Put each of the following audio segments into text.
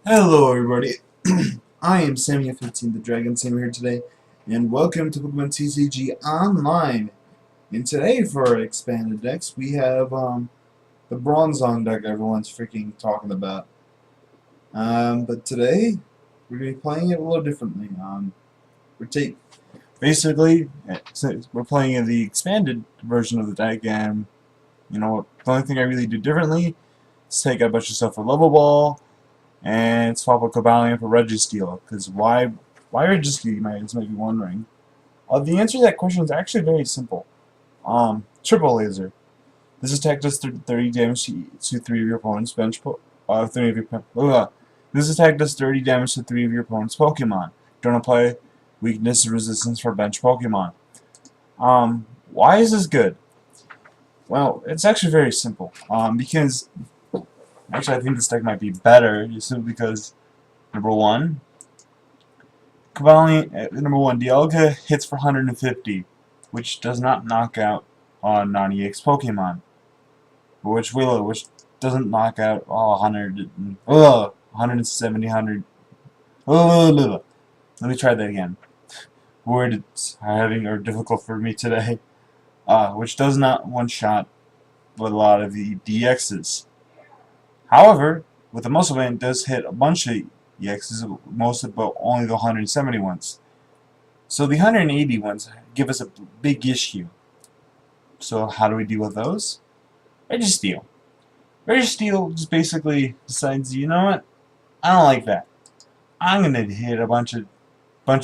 Hello everybody, I am Sammy15 the Dragon Sam here today, and welcome to Pokemon TCG Online. And today for our expanded decks, we have the Bronzong deck everyone's freaking talking about. But today, we're going to be playing it a little differently. Basically, we're playing in the expanded version of the deck, and you know, the only thing I really do differently is take a bunch of stuff for Level Ball, and swap a Cobalion for Registeel. Because why Registeel, you might be wondering. The answer to that question is actually very simple. Triple Laser. This attack does 30 damage to 3 of your opponent's bench This attack does 30 damage to 3 of your opponent's Pokemon. Don't apply weakness resistance for bench Pokemon. Why is this good? Well, it's actually very simple. Because actually, I think this deck might be better, just simply because, number one, Dialga hits for 150, which does not knock out non-EX Pokemon, which doesn't knock out 170, 100. Let me try that again. Words are difficult for me today. Which does not one-shot with a lot of the DXs. However, with the Muscle Band, it does hit a bunch of EXs, but only the 170 ones. So the 180 ones give us a big issue. So how do we deal with those? Registeel. Registeel just basically decides, you know what? I don't like that. I'm gonna hit a bunch of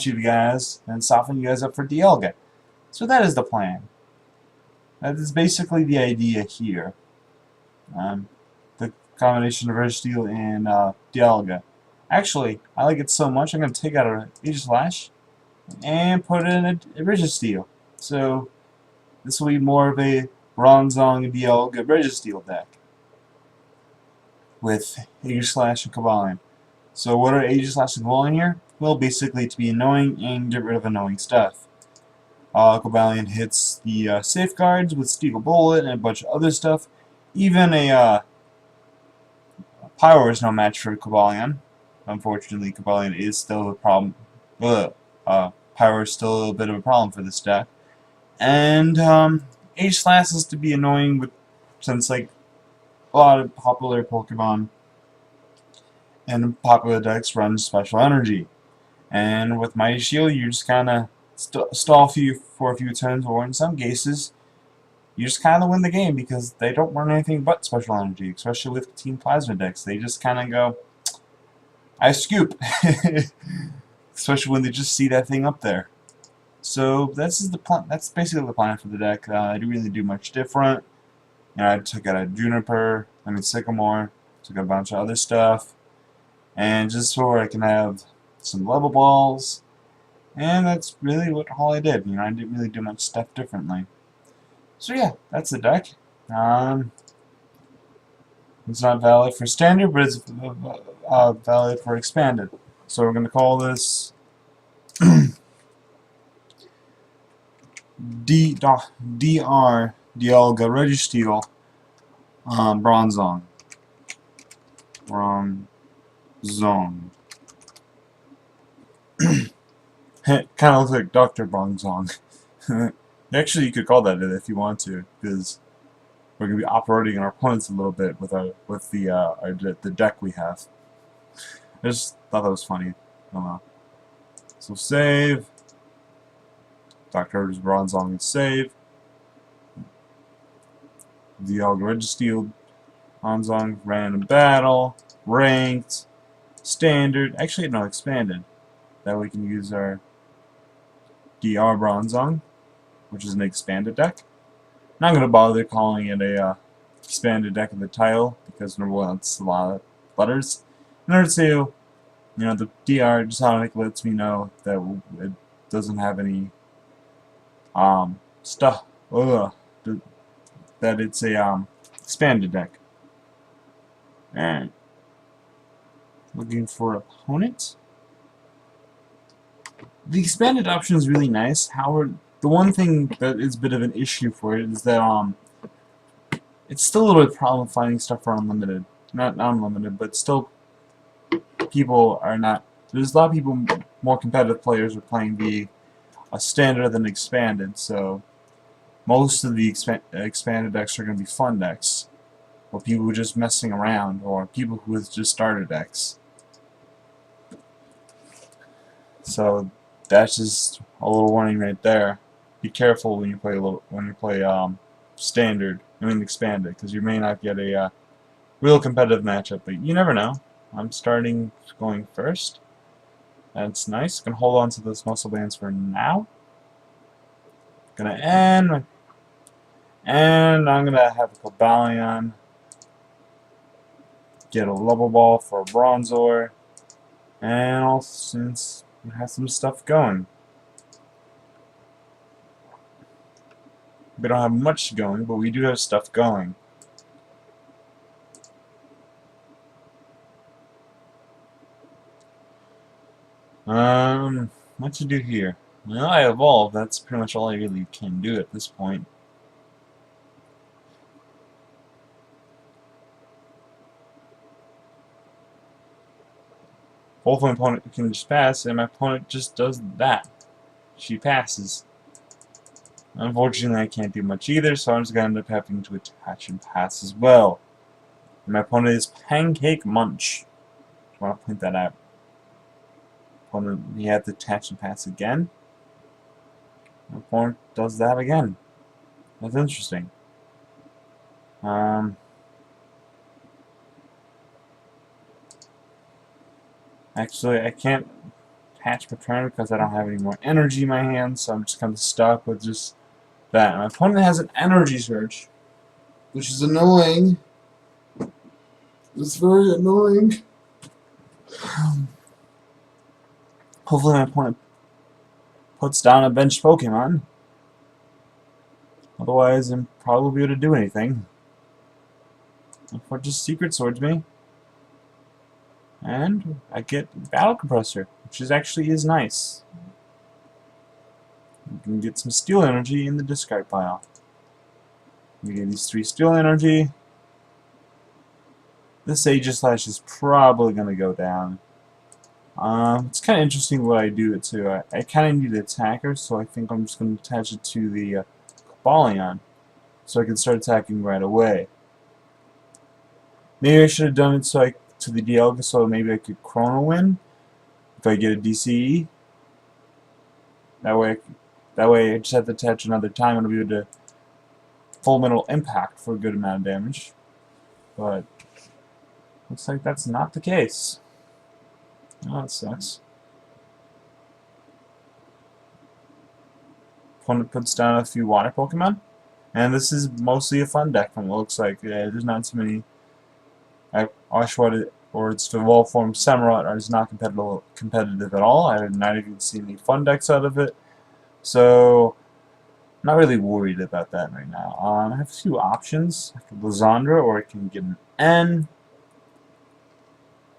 you guys and soften you guys up for Dialga. So that is the plan. That is basically the idea here. The combination of Registeel and Dialga. Actually, I like it so much I'm going to take out a Aegislash and put in a Registeel. So this will be more of a Bronzong and Dialga Registeel deck with Aegislash and Cobalion. So what are Aegislash and Cobalion here? Well, basically to be annoying and get rid of annoying stuff. Cobalion hits the safeguards with Steel Bullet and a bunch of other stuff. Even a Power is no match for Cobalion. Unfortunately, Cobalion is still a problem. Power is still a bit of a problem for this deck. And Aegislash is to be annoying since like a lot of popular Pokemon and popular decks run Special Energy. And with Mighty Shield, you just kind of stall for a few turns, or in some cases, you just kind of win the game because they don't run anything but Special Energy, especially with Team Plasma decks. They just kind of go, I scoop. Especially when they just see that thing up there. So that's basically the plan for the deck. I didn't really do much different. You know, I took out a Sycamore, took out a bunch of other stuff, and just so I can have some level balls. And that's really all I did. You know, I didn't really do much stuff differently. So yeah, that's the deck. It's not valid for standard, but it's valid for expanded. So we're going to call this DR Dialga Registeel Bronzong. Kind of looks like Dr. Bronzong. Actually, you could call that it if you want to, because we're going to be operating our opponents a little bit with the deck we have. I just thought that was funny. I don't know. So save. Dr. Bronzong is save. Dialga Registeel Bronzong random battle, ranked, standard. Actually, no, expanded. That we can use our DR Bronzong, which is an expanded deck. I'm not going to bother calling it a expanded deck in the title, because number one, it's a lot of letters. Number two, you know, the DR just automatically lets me know that it doesn't have any stuff. That it's a expanded deck. And looking for opponent. The expanded option is really nice. However, the one thing that is a bit of an issue for it is that it's still a little bit of a problem finding stuff for unlimited. Not unlimited, but still people are not. There's a lot of people, more competitive players, are playing the standard than expanded. So most of the expanded decks are going to be fun decks, or people who are just messing around, or people who have just started decks. So that's just a little warning right there. Be careful when you play standard. I mean expanded, because you may not get a real competitive matchup. But you never know. I'm starting going first. That's nice. Gonna hold on to those muscle bands for now. Gonna end, and I'm gonna have a Cobalion. Get a level ball for a Bronzor, and I'll since we have some stuff going. We don't have much going, but we do have stuff going. What to do here? Well, I evolved. That's pretty much all I really can do at this point. Hopefully my opponent can just pass, and my opponent just does that. She passes. Unfortunately, I can't do much either, so I'm just going to end up having to attach and pass as well. And my opponent is Pancake Munch. I want to point that out. Opponent, he had to attach and pass again. My opponent does that again. That's interesting. Actually, I can't attach my turn because I don't have any more energy in my hands, so I'm just kind of stuck with just that. My opponent has an energy search, which is annoying. It's very annoying. Hopefully my opponent puts down a bench Pokemon. Otherwise, I'm probably able to do anything. Or just Secret Swords me. And I get Battle Compressor, which actually is nice. You can get some Steel Energy in the discard pile. We get these 3 Steel Energy. This Aegislash is probably going to go down. It's kind of interesting what I do it to. I kind of need an attacker, so I think I'm just going to attach it to the Cobalion, so I can start attacking right away. Maybe I should have done it to the Dialga, so maybe I could Chrono Win if I get a DCE. That way I just have to attach another time and I'll be able to Full Metal Impact for a good amount of damage. But looks like that's not the case. Oh, that sucks. Opponent puts down a few water Pokemon, and this is mostly a fun deck from what it looks like. There's not too many. Oshawott or its evolved form Samurott is not competitive at all. I have not even seen any fun decks out of it, so I'm not really worried about that right now. I have a few options. I can Lysandra, or I can get an N.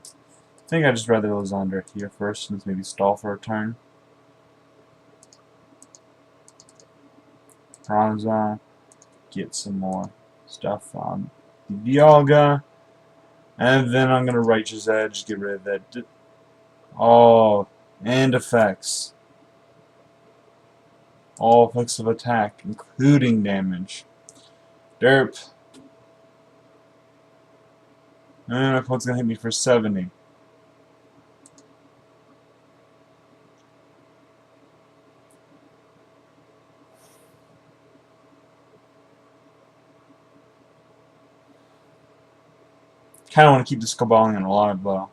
I think I'd just rather Lysandra here first, and maybe stall for a turn. Bronzong, get some more stuff on the Dialga, and then I'm gonna Righteous Edge, get rid of that. Oh, and effects. All effects of attack, including damage. Derp. And my opponent's gonna hit me for 70. Kinda want to keep this Cobalion alive though.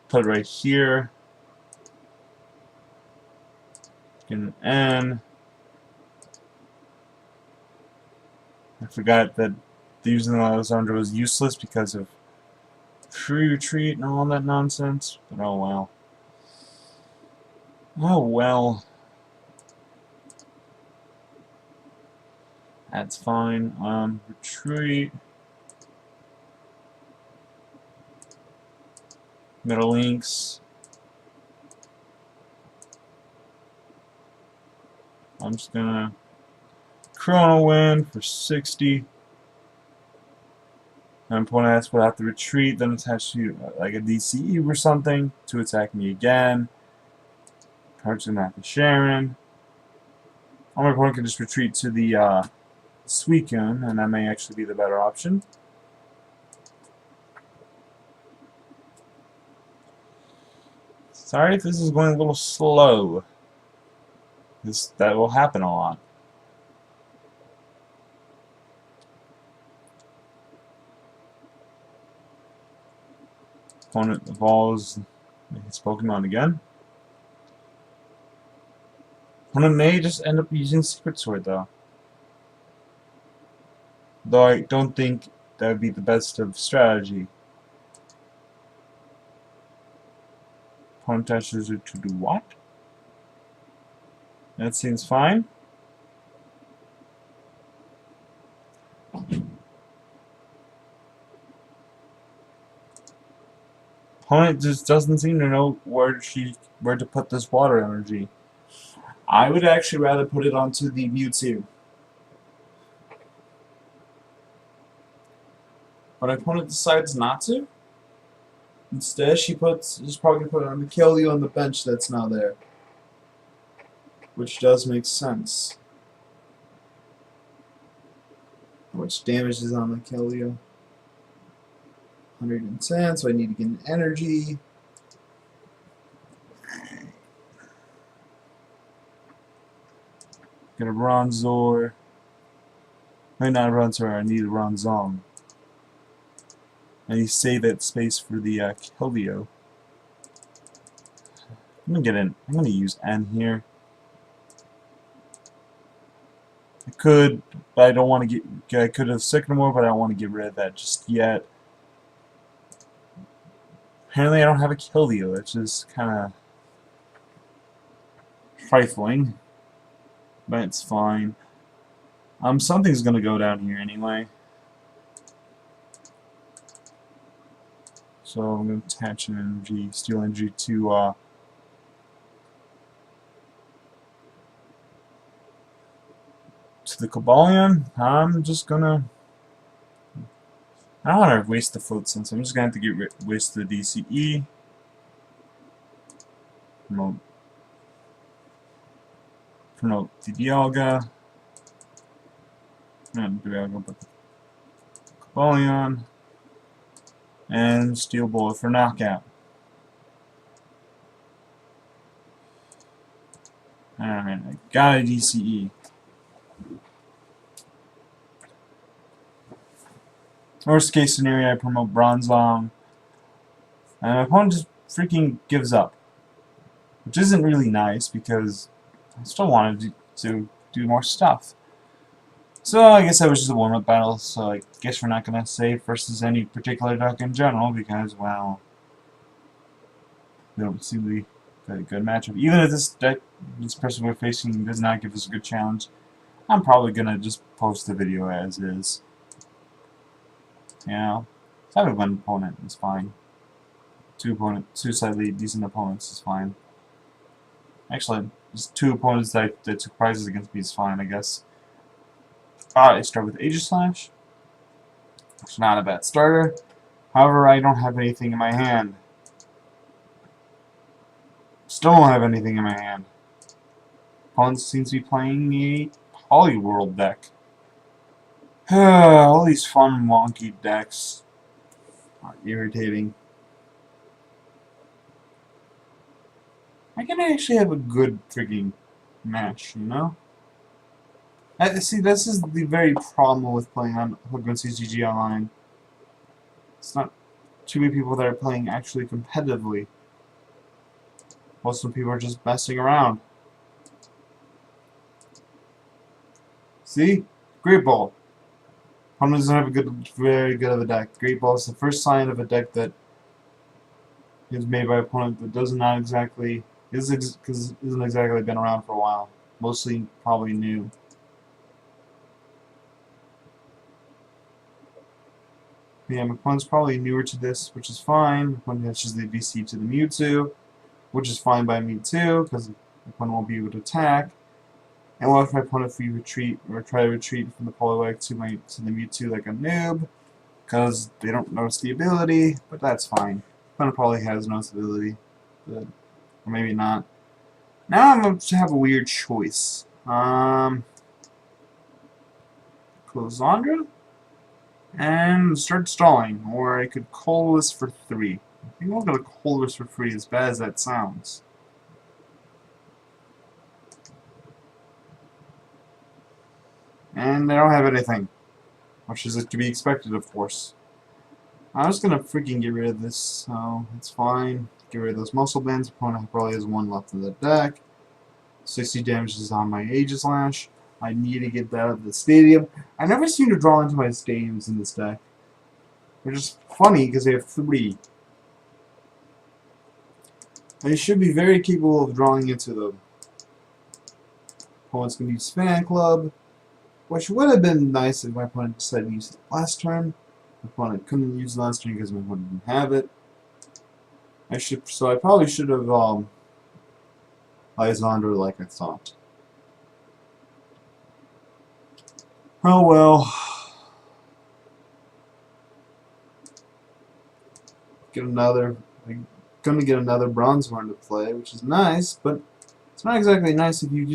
Put it right here. Get an N. I forgot that using the Lysandra was useless because of free retreat and all that nonsense. But oh well. Oh well. That's fine. Retreat. Middle links. I'm just gonna Chrono Wind for 60. My opponent has to have to retreat, then attach to like a DCE or something to attack me again. Perhaps gonna have to Sharon. Or my opponent can just retreat to the Suicune, and that may actually be the better option. Sorry if this is going a little slow. That will happen a lot. Opponent evolves his Pokemon again. Opponent may just end up using Secret Sword though. Though I don't think that would be the best of strategy. Opponent touches it to do what? That seems fine. Opponent just doesn't seem to know where to put this water energy. I would actually rather put it onto the Mewtwo. But my opponent decides not to. Instead, she's probably going to put it on the Keldeo on the bench that's now there. Which does make sense. How much damage is on the Keldeo? 110, so I need to get an energy. Get a Bronzor. Wait, not a Bronzor, I need a Bronzong. I need to save that space for the Keldeo. I'm gonna use N here. I could, but I don't want to get. I could have Sycamore, but I don't want to get rid of that just yet. Apparently, I don't have a Keldeo, which is kind of trifling, but it's fine. Something's gonna go down here anyway. So I'm going to attach an energy, steel energy to the Cobalion. I'm just gonna. I don't want to waste the Float Sense. I'm just gonna have to waste the DCE. Promote the Dialga. Not Dialga, but the Cobalion. And Steel Bullet for knockout. Alright, I got a DCE. Worst case scenario, I promote Bronzong. And my opponent just freaking gives up. Which isn't really nice because I still wanted to do more stuff. So I guess that was just a warm-up battle, so I guess we're not going to say versus any particular deck in general because, well, they don't seem to be a good matchup. Even if this person we're facing does not give us a good challenge, I'm probably going to just post the video as is. You know, having one opponent is fine. Two slightly decent opponents is fine. Actually, just two opponents that took prizes against me is fine, I guess. I start with Aegislash. It's not a bad starter. However, I don't have anything in my hand. Still don't have anything in my hand. Opponent seems to be playing a Poliworld deck. All these fun, wonky decks are irritating. I can actually have a good freaking match, you know? See, this is the very problem with playing on PTCGO Online. It's not too many people that are playing actually competitively. Most of the people are just messing around. See? Great Ball. Opponent doesn't have a very good of a deck. Great Ball is the first sign of a deck that is made by an opponent that does not exactly isn't exactly been around for a while. Mostly probably new. Yeah, my opponent's probably newer to this, which is fine. My opponent attaches the VC to the Mewtwo, which is fine by me too, because my opponent won't be able to attack. And watch my opponent free retreat or try to retreat from the Poliwag to the Mewtwo like a noob, because they don't notice the ability, but that's fine. Opponent probably has notice the ability, but, or maybe not. Now I'm going to have a weird choice. Closandra? And start stalling, or I could Colress for 3. I think I'm going to Colress for free, as bad as that sounds. And I don't have anything, which is to be expected, of course. I'm just going to freaking get rid of this, so it's fine. Get rid of those muscle bands. Opponent probably has 1 left in the deck. 60 damage is on my Aegislash. I need to get that out of the stadium. I never seem to draw into my stadiums in this deck. Which is funny because they have 3. I should be very capable of drawing into them. Opponent's going to use Fan Club, which would have been nice if my opponent decided to use it last turn. My opponent couldn't use it last turn because my opponent didn't have it. So I probably should have Lysandre like I thought. Oh well. I'm gonna get another Bronzong to play, which is nice, but it's not exactly nice if you're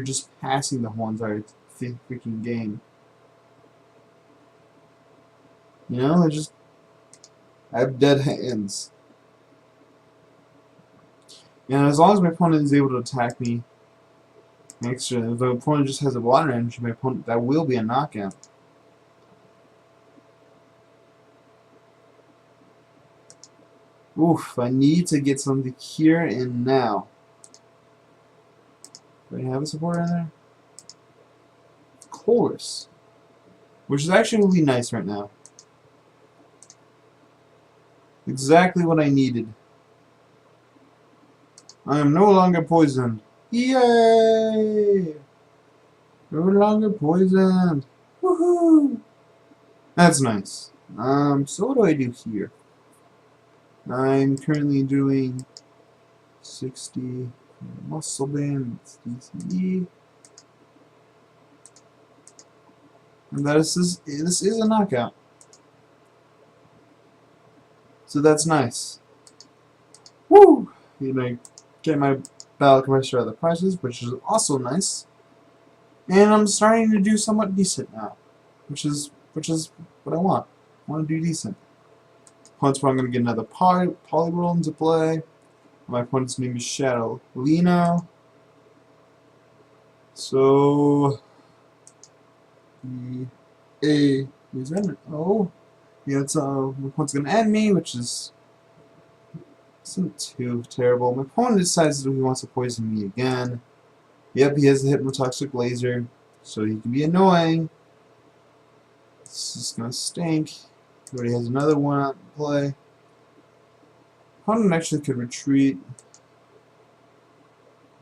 just passing the whole entire freaking game. You know, I have dead hands. And as long as my opponent is able to attack me, if the opponent just has a water energy, my opponent, that will be a knockout. Oof, I need to get something here and now. Do I have a supporter in there? Of course. Which is actually really nice right now. Exactly what I needed. I am no longer poisoned. Yay! No longer poisoned. Woohoo! That's nice. So what do I do here? I'm currently doing 60 muscle band, DCE. And this is a knockout. So that's nice. Woo! You know, get my battle compressor at the prices, which is also nice. And I'm starting to do somewhat decent now, which is what I want. I want to do decent. Opponent's probably going to get another Poliwhirl into play. My opponent's name is shadowleono. So is that an O? Yeah, it's my opponent's going to end me, which isn't too terrible. My opponent decides that he wants to poison me again. Yep, he has the Hypnotoxic Laser, so he can be annoying. This is gonna stink. He already has another one out in play. Opponent actually could retreat.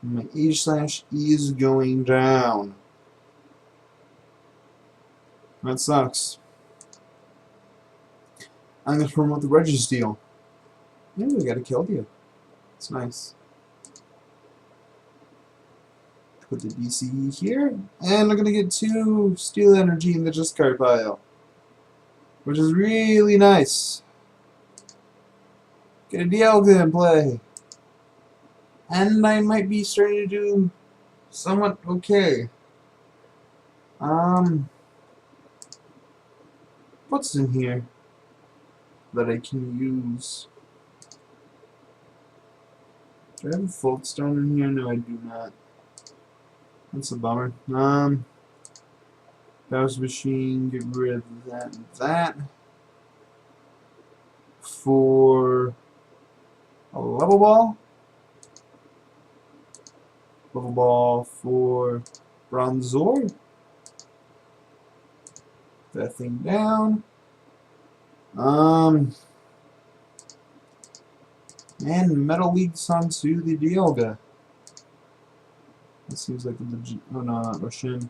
And my Aegislash is going down. That sucks. I'm gonna promote the Registeel. Yeah, we got a kill you. It's nice. Put the DCE here, and I'm gonna get 2 Steel Energy in the discard pile, which is really nice. Get a Dialga in play, and I might be starting to do somewhat okay. What's in here that I can use? Do I have a Folkstone in here? No, I do not. That's a bummer. Bowser Machine, get rid of that and that. For a level ball. Level ball for Bronzong. That thing down. And Metal Leagues onto the Dialga. That seems like a legit. Oh no, not Roshin.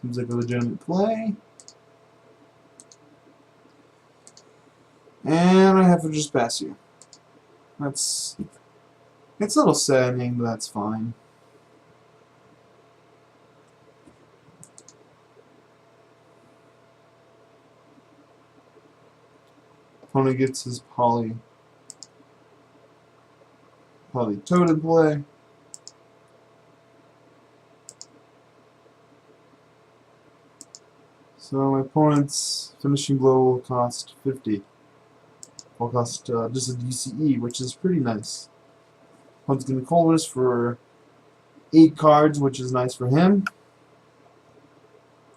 Seems like a legitimate play. And I have to just pass you. It's a little saddening, but that's fine. Opponent gets his Politoad in play. So my opponent's finishing blow will cost 50. Will cost just a DCE, which is pretty nice. Opponent's getting Colress for 8 cards, which is nice for him.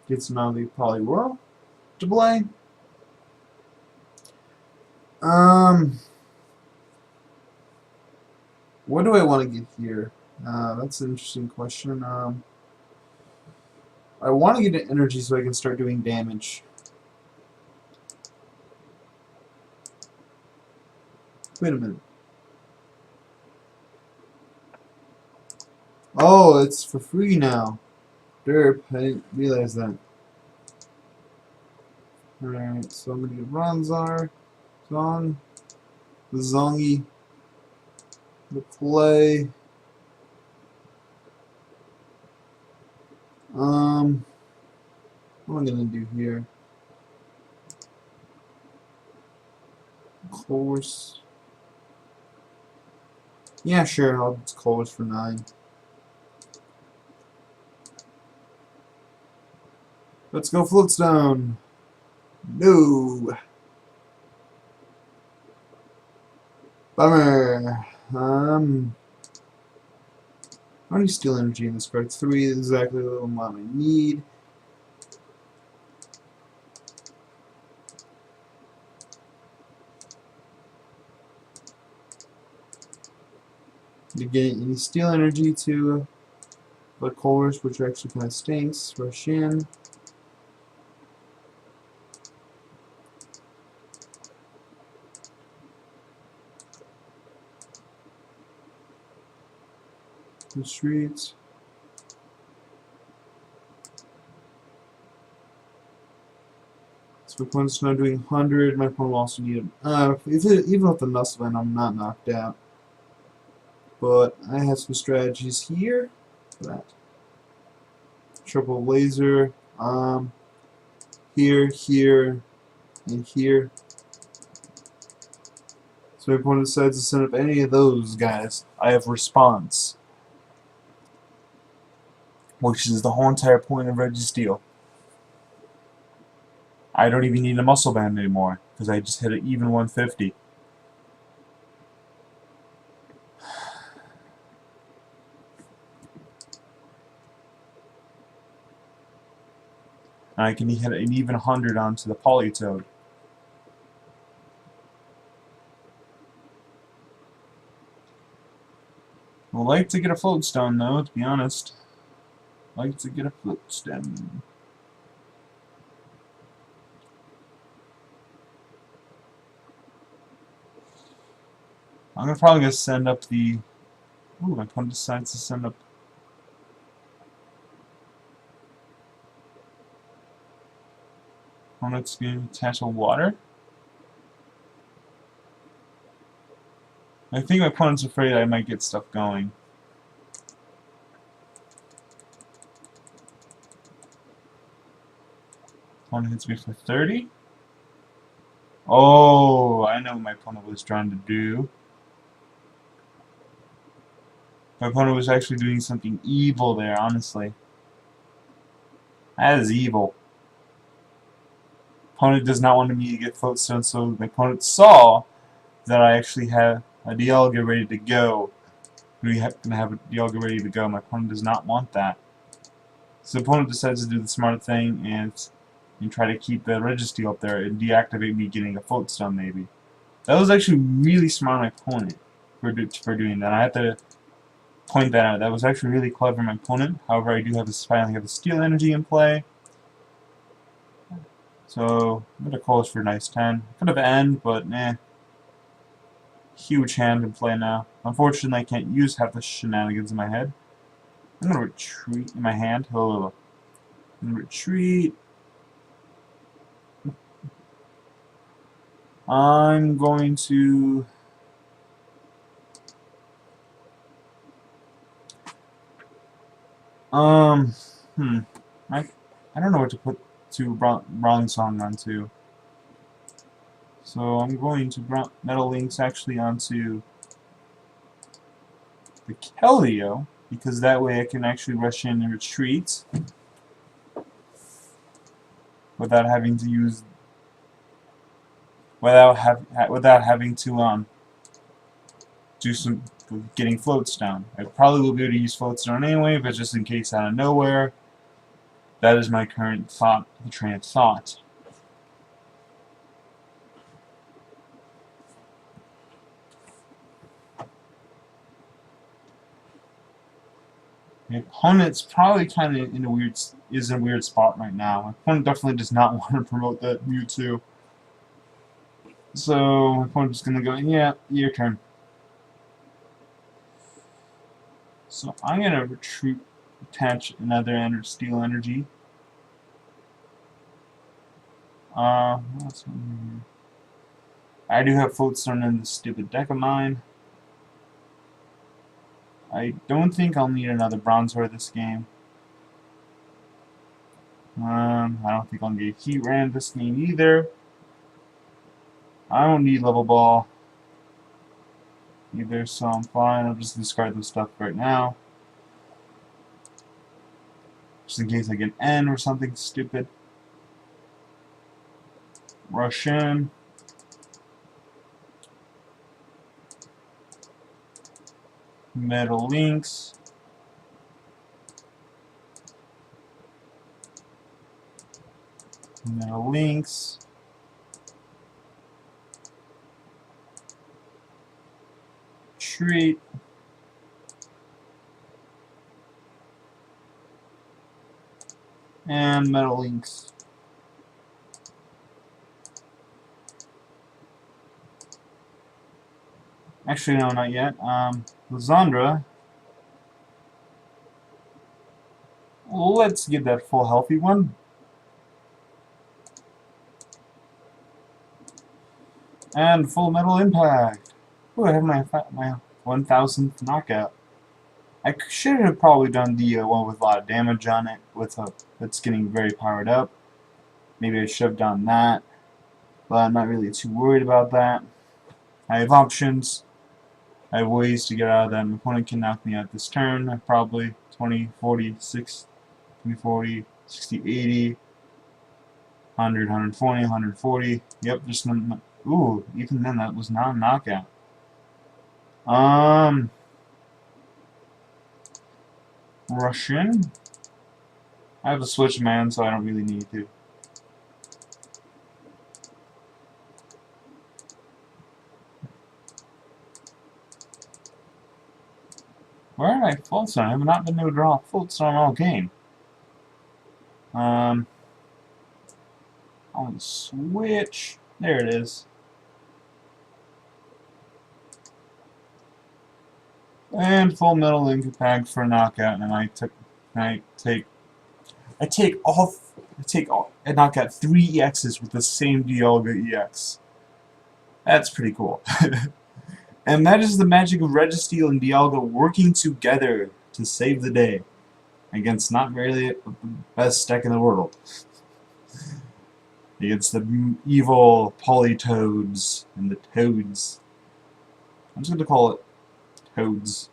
Gets now the Poliwhirl to play. What do I want to get here? That's an interesting question. I want to get an energy so I can start doing damage. Wait a minute. Oh, it's for free now. Derp, I didn't realize that. Alright, so I'm gonna get Bronzong, the Zongy, the play. What am I gonna do here? Course. Yeah, sure, I'll just Course for 9. Let's go Floatstone. No. Bummer. How many Steel Energy in this card? 3 is exactly the amount I need. You're getting any Steel Energy to the Colors, which actually kind of stinks. Rush in. Retreat. So my opponent's now doing 100. My opponent will also need even with the Nussband, I'm not knocked out. But I have some strategies here for that. Triple laser. Here, here, and here. So my opponent decides to send up any of those guys. I have response, which is the whole entire point of Registeel. I don't even need a muscle band anymore because I just hit an even 150. And I can hit an even 100 onto the Politoad. I'd like to get a Floatstone though, to be honest. I'd like to get a Floatstone. I'm probably gonna send up the. Ooh, my opponent decides to send up. Opponent's gonna attach a water. I think my opponent's afraid I might get stuff going. Opponent hits me for 30. Oh, I know what my opponent was trying to do. My opponent was actually doing something evil there, honestly. That is evil. Opponent does not want me to get Floatstone, so my opponent saw that I actually have a Dialga ready to go. We have to have a Dialga ready to go. My opponent does not want that. So the opponent decides to do the smart thing and try to keep the Registeel up there and deactivate me getting a Floatstone maybe. That was actually really smart on my opponent for doing that. I have to point that out. That was actually really clever on my opponent. However, I do have finally have the Steel Energy in play. So I'm gonna call this for a nice 10. Could have end, but nah. Huge hand in play now. Unfortunately, I can't use half the shenanigans in my head. I'm gonna retreat in my hand. Oh, I'm gonna retreat. I'm going to. I don't know what to put to Bronzong onto. So I'm going to Metal Links actually onto the Keldeo, because that way I can actually rush in and retreat without having to use without having to do some getting floats down. I probably will be able to use floats down anyway, but just in case out of nowhere, that is my current thought, the train of thought. My opponent's probably kind of in a weird spot right now. My opponent definitely does not want to promote that Mewtwo. So my opponent's gonna go, yeah, your turn. So I'm gonna attach another Registeel energy. What's on here? I do have Floatstone in this stupid deck of mine. I don't think I'll need another Bronzor this game. I don't think I'll get Heat Ran this game either. I don't need Level Ball either, so I'm fine. I'll just discard this stuff right now. Just in case I get N or something stupid. Rush in. Metal Links. Metal Links. Treat. And Metal Links. Actually, no, not yet. Lysandra. Let's give that full healthy one. And Full Metal Impact. Ooh, I have my 1000th knockout. I should have probably done the one with a lot of damage on it, that's getting very powered up. Maybe I should have done that, but I'm not really too worried about that. I have options. I have ways to get out of that. My opponent can knock me out this turn. Probably 20, 40, 60, 20, 40, 60, 80, 100, 120, 140. Yep, just ooh, even then that was not a knockout. Russian. I have a switch man, so I don't really need to. Where did I full stone? I have not been able to draw a full stone all game. On the switch. There it is. And Full Metal Impact for a knockout, and I knock out 3 EXs with the same Dialga EX. That's pretty cool. And that is the magic of Registeel and Dialga working together to save the day against not really the best deck in the world. Against the evil Politoads and the Toads. I'm just going to call it Toads.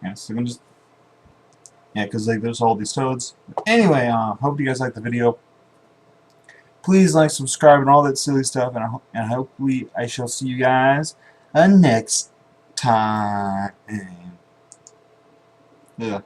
Yeah, so I'm just... Yeah, because like, there's all these toads. Anyway, hope you guys liked the video. Please like, subscribe, and all that silly stuff. And hopefully I shall see you guys next time. Yeah.